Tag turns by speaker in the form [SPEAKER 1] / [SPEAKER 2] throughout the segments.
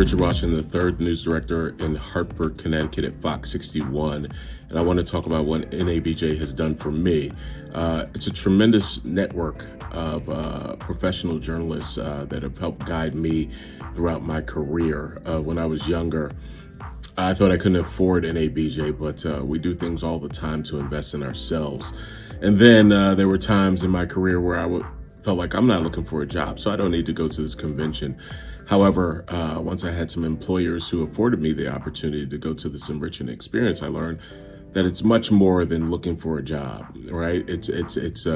[SPEAKER 1] Richard Washington III, news director in Hartford, Connecticut at FOX61, and I want to talk about what NABJ has done for me. It's a tremendous network of professional journalists that have helped guide me throughout my career. When I was younger, I thought I couldn't afford NABJ, but we do things all the time to invest in ourselves. And then there were times in my career where felt like I'm not looking for a job, so I don't need to go to this convention. However, once I had some employers who afforded me the opportunity to go to this enriching experience, I learned that it's much more than looking for a job, right? It's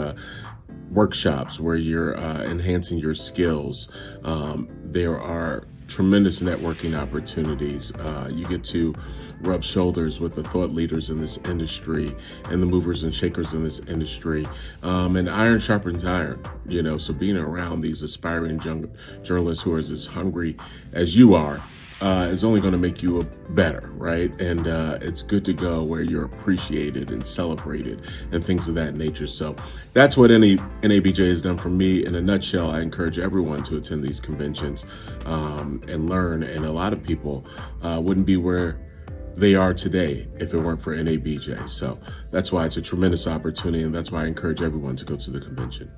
[SPEAKER 1] workshops where you're enhancing your skills. There are tremendous networking opportunities. You get to rub shoulders with the thought leaders in this industry and the movers and shakers in this industry. And iron sharpens iron, so being around these aspiring journalists who are as hungry as you are is only going to make you better, right? And it's good to go where you're appreciated and celebrated and things of that nature. So that's what NABJ has done for me. In a nutshell, I encourage everyone to attend these conventions and learn. And a lot of people wouldn't be where they are today if it weren't for NABJ. So that's why it's a tremendous opportunity, and that's why I encourage everyone to go to the convention.